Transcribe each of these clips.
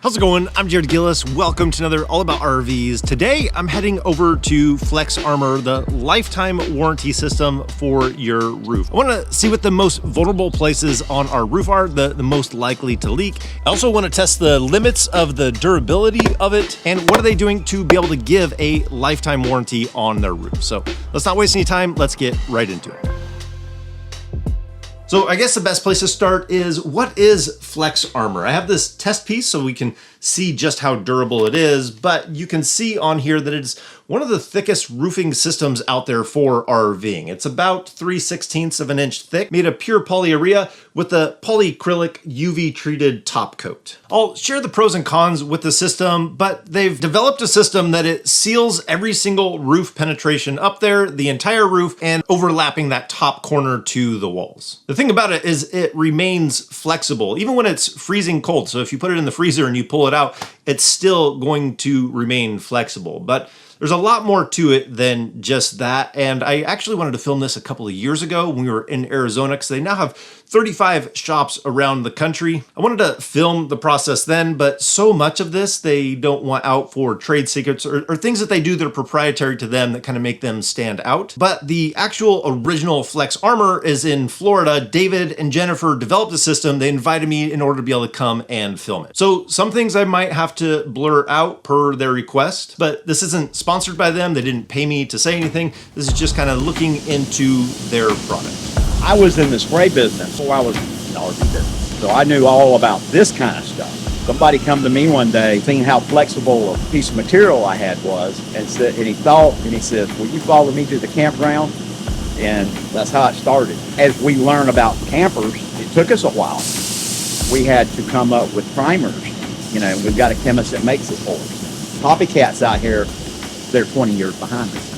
How's it going? I'm Jared Gillis. Welcome to another All About RVs. Today, I'm heading over to Flex Armor, the lifetime warranty system for your roof. I want to see what the most vulnerable places on our roof are, the most likely to leak. I also want to test the limits of the durability of it and what are they doing to be able to give a lifetime warranty on their roof. So let's not waste any time. Let's get right into it. So I guess the best place to start is, what is Flex Armor? I have this test piece so we can see just how durable it is, but you can see on here that it's one of the thickest roofing systems out there for RVing. It's about 3/16 of an inch thick, made of pure polyurea with a polyacrylic UV treated top coat. I'll share the pros and cons with the system, but they've developed a system that it seals every single roof penetration up there, the entire roof, and overlapping that top corner to the walls. The thing about it is it remains flexible, even when it's freezing cold. So if you put it in the freezer and you pull it out, it's still going to remain flexible. But there's a lot more to it than just that. And I actually wanted to film this a couple of years ago when we were in Arizona, because they now have 35 shops around the country. I wanted to film the process then, but so much of this they don't want out for trade secrets or things that they do that are proprietary to them that kind of make them stand out. But the actual original Flex Armor is in Florida. David and Jennifer developed the system. They invited me in order to be able to come and film it. So some things I might have to blur out per their request, but this isn't sponsored by them. They didn't pay me to say anything. This is just kind of looking into their product. I was in the spray business before I was in the RV business, so I knew all about this kind of stuff. Somebody come to me one day, seeing how flexible a piece of material I had was, and he said, "Will you follow me to the campground?" And that's how it started. As we learn about campers, it took us a while. We had to come up with primers. You know, we've got a chemist that makes it for us. Copycats out here, they're 20 years behind us.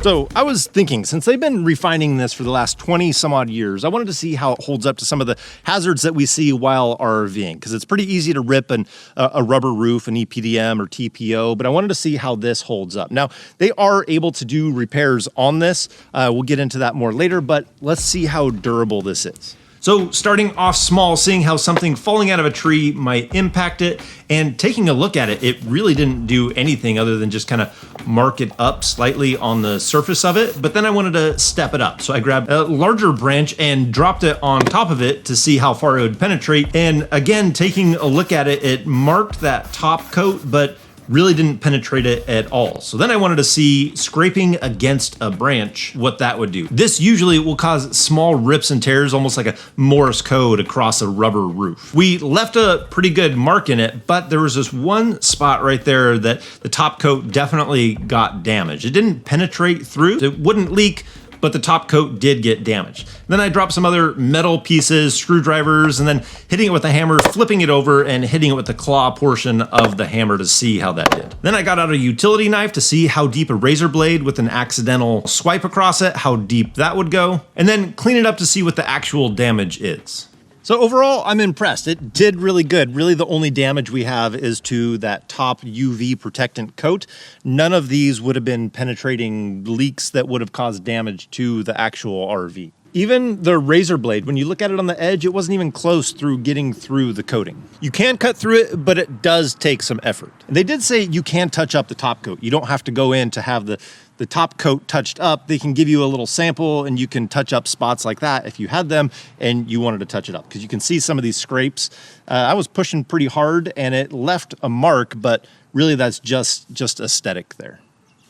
So I was thinking, since they've been refining this for the last 20 some odd years, I wanted to see how it holds up to some of the hazards that we see while RVing, because it's pretty easy to rip a rubber roof, an EPDM or TPO, but I wanted to see how this holds up. Now, they are able to do repairs on this. We'll get into that more later, but let's see how durable this is. So starting off small, seeing how something falling out of a tree might impact it, and taking a look at it, it really didn't do anything other than just kind of mark it up slightly on the surface of it. But then I wanted to step it up. So I grabbed a larger branch and dropped it on top of it to see how far it would penetrate. And again, taking a look at it, it marked that top coat, but really didn't penetrate it at all. So then I wanted to see, scraping against a branch, what that would do. This usually will cause small rips and tears, almost like a Morse code across a rubber roof. We left a pretty good mark in it, but there was this one spot right there that the top coat definitely got damaged. It didn't penetrate through, it wouldn't leak, but the top coat did get damaged. Then I dropped some other metal pieces, screwdrivers, and then hitting it with a hammer, flipping it over, and hitting it with the claw portion of the hammer to see how that did. Then I got out a utility knife to see how deep a razor blade with an accidental swipe across it, how deep that would go, and then clean it up to see what the actual damage is. So overall, I'm impressed. It did really good. Really, the only damage we have is to that top UV protectant coat. None of these would have been penetrating leaks that would have caused damage to the actual RV. Even the razor blade, when you look at it on the edge, it wasn't even close through getting through the coating. You can cut through it, but it does take some effort. And they did say you can touch up the top coat. You don't have to go in to have the top coat touched up. They can give you a little sample and you can touch up spots like that if you had them and you wanted to touch it up. Because you can see some of these scrapes. I was pushing pretty hard and it left a mark, but really that's just aesthetic there.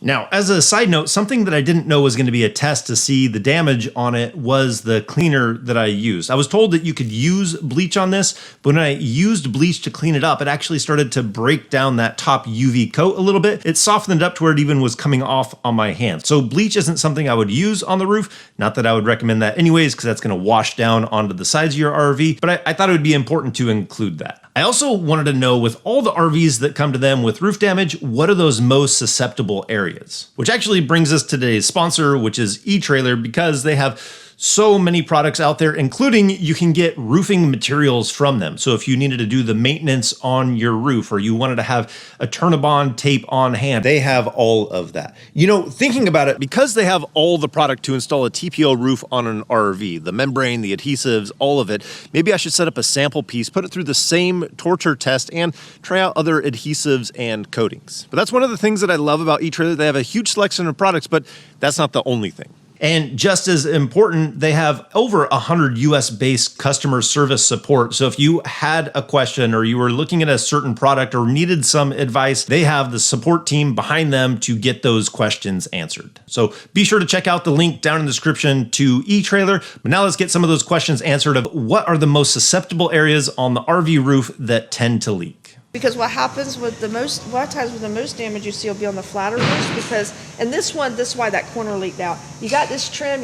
Now, as a side note, something that I didn't know was going to be a test to see the damage on it was the cleaner that I used. I was told that you could use bleach on this, but when I used bleach to clean it up, it actually started to break down that top UV coat a little bit. It softened it up to where it even was coming off on my hands. So bleach isn't something I would use on the roof. Not that I would recommend that anyways, because that's going to wash down onto the sides of your RV, but I thought it would be important to include that. I also wanted to know, with all the RVs that come to them with roof damage, what are those most susceptible areas? Which actually brings us to today's sponsor, which is eTrailer, because they have so many products out there, including you can get roofing materials from them. So if you needed to do the maintenance on your roof or you wanted to have a Turnabond tape on hand, they have all of that. You know, thinking about it, because they have all the product to install a TPO roof on an RV, the membrane, the adhesives, all of it, maybe I should set up a sample piece, put it through the same torture test, and try out other adhesives and coatings. But that's one of the things that I love about eTrailer. They have a huge selection of products, but that's not the only thing. And just as important, they have over 100 US-based customer service support. So if you had a question or you were looking at a certain product or needed some advice, they have the support team behind them to get those questions answered. So be sure to check out the link down in the description to eTrailer. But now let's get some of those questions answered of what are the most susceptible areas on the RV roof that tend to leak. Because what happens with a lot of times with the most damage you see will be on the flatter roofs because, and this is why that corner leaked out. You got this trim,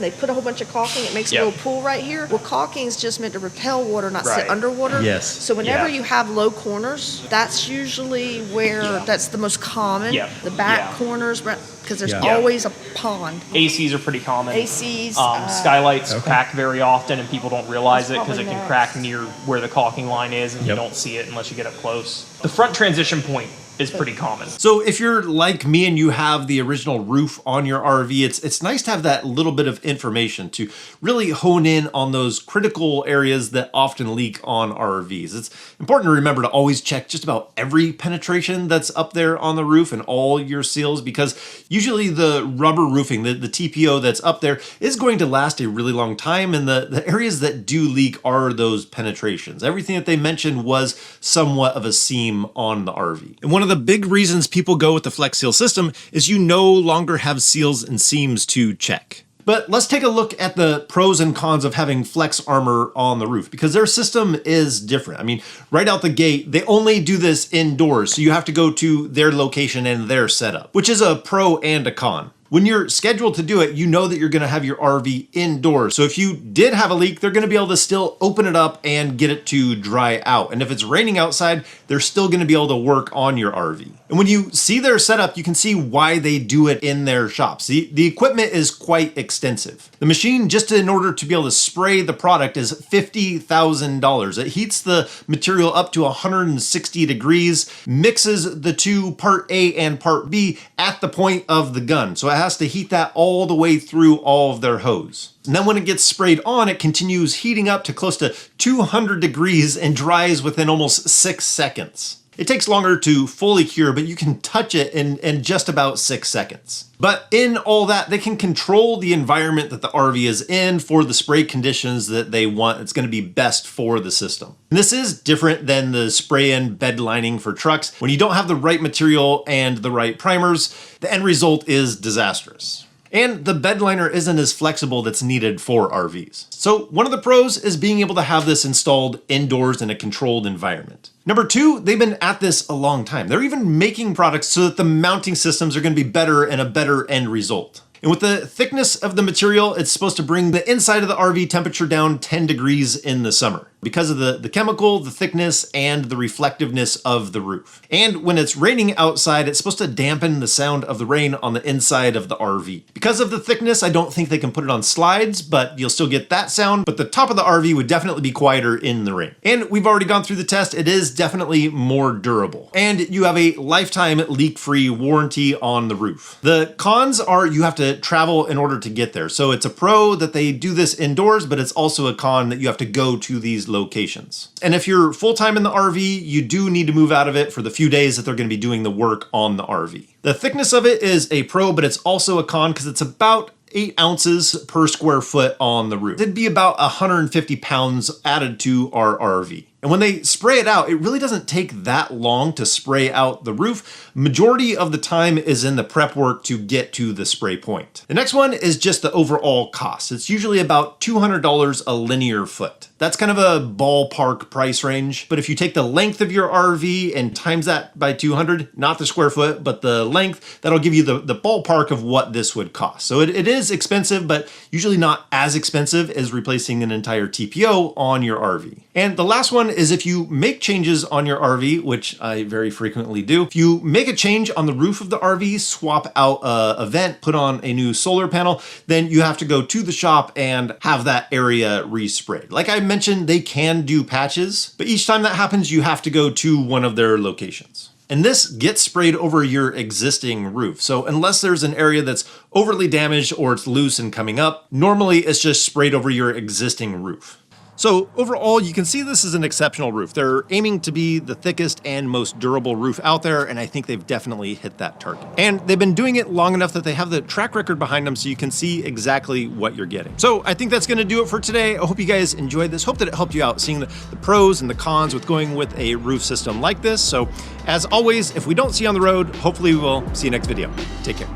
they put a whole bunch of caulking, it makes a little pool right here. Well, caulking is just meant to repel water, not sit underwater. Yes. So whenever you have low corners, that's usually where that's the most common. The back corners, because there's always a pond. ACs are pretty common. ACs. Skylights crack very often and people don't realize it because it can crack near where the caulking line is and you don't see it unless you get up close. The front transition point is pretty common. So if you're like me and you have the original roof on your RV, it's nice to have that little bit of information to really hone in on those critical areas that often leak on RVs. It's important to remember to always check just about every penetration that's up there on the roof and all your seals, because usually the rubber roofing, the TPO that's up there, is going to last a really long time, and the areas that do leak are those penetrations. Everything that they mentioned was somewhat of a seam on the RV. And one of the big reasons people go with the Flex Seal system is you no longer have seals and seams to check. But let's take a look at the pros and cons of having Flex Armor on the roof, because their system is different. I mean, right out the gate, they only do this indoors, so you have to go to their location and their setup, which is a pro and a con. When you're scheduled to do it, you know that you're going to have your RV indoors. So if you did have a leak, they're going to be able to still open it up and get it to dry out. And if it's raining outside, they're still going to be able to work on your RV. And when you see their setup, you can see why they do it in their shops. The equipment is quite extensive. The machine, just in order to be able to spray the product, is $50,000. It heats the material up to 160 degrees, mixes the two, part A and part B, at the point of the gun. So it has to heat that all the way through all of their hose. And then when it gets sprayed on, it continues heating up to close to 200 degrees and dries within almost 6 seconds. It takes longer to fully cure, but you can touch it in just about 6 seconds. But in all that, they can control the environment that the RV is in for the spray conditions that they want. It's going to be best for the system. And this is different than the spray-in bed lining for trucks. When you don't have the right material and the right primers, the end result is disastrous. And the bed liner isn't as flexible that's needed for RVs. So one of the pros is being able to have this installed indoors in a controlled environment. Number two, they've been at this a long time. They're even making products so that the mounting systems are going to be better and a better end result. And with the thickness of the material, it's supposed to bring the inside of the RV temperature down 10 degrees in the summer because of the chemical, the thickness, and the reflectiveness of the roof. And when it's raining outside, it's supposed to dampen the sound of the rain on the inside of the RV. Because of the thickness, I don't think they can put it on slides, but you'll still get that sound, but the top of the RV would definitely be quieter in the rain. And we've already gone through the test. It is definitely more durable. And you have a lifetime leak-free warranty on the roof. The cons are you have to travel in order to get there. So it's a pro that they do this indoors, but it's also a con that you have to go to these locations. And if you're full-time in the RV, you do need to move out of it for the few days that they're going to be doing the work on the RV. The thickness of it is a pro, but it's also a con because it's about 8 ounces per square foot on the roof. It'd be about 150 pounds added to our RV. And when they spray it out, it really doesn't take that long to spray out the roof. Majority of the time is in the prep work to get to the spray point. The next one is just the overall cost. It's usually about $200 a linear foot. That's kind of a ballpark price range. But if you take the length of your RV and times that by 200, not the square foot, but the length, that'll give you the ballpark of what this would cost. So it is expensive, but usually not as expensive as replacing an entire TPO on your RV. And the last one one is if you make changes on your RV, which I very frequently do, if you make a change on the roof of the RV, swap out a vent, put on a new solar panel, then you have to go to the shop and have that area resprayed. Like I mentioned, they can do patches, but each time that happens, you have to go to one of their locations. And this gets sprayed over your existing roof. So unless there's an area that's overly damaged or it's loose and coming up, normally it's just sprayed over your existing roof. So overall, you can see this is an exceptional roof. They're aiming to be the thickest and most durable roof out there, and I think they've definitely hit that target. And they've been doing it long enough that they have the track record behind them so you can see exactly what you're getting. So I think that's gonna do it for today. I hope you guys enjoyed this. Hope that it helped you out seeing the pros and the cons with going with a roof system like this. So as always, if we don't see you on the road, hopefully we'll see you next video. Take care.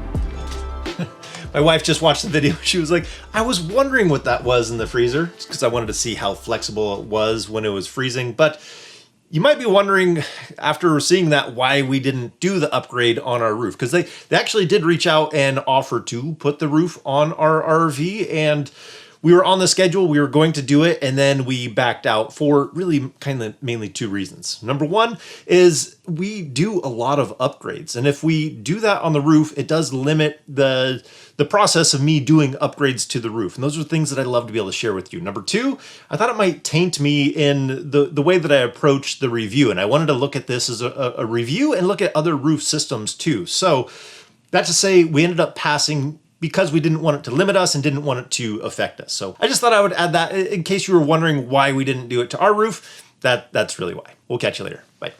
My wife just watched the video. She was like, I was wondering what that was in the freezer. It's because I wanted to see how flexible it was when it was freezing. But you might be wondering after seeing that why we didn't do the upgrade on our roof. Because they actually did reach out and offer to put the roof on our RV. And we were on the schedule, we were going to do it, and then we backed out for really kind of mainly two reasons. Number one is we do a lot of upgrades. And if we do that on the roof, it does limit the process of me doing upgrades to the roof. And those are things that I'd love to be able to share with you. Number two, I thought it might taint me in the way that I approach the review. And I wanted to look at this as a review and look at other roof systems too. So that to say, we ended up passing because we didn't want it to limit us and didn't want it to affect us. So I just thought I would add that in case you were wondering why we didn't do it to our roof. That's really why. We'll catch you later. Bye.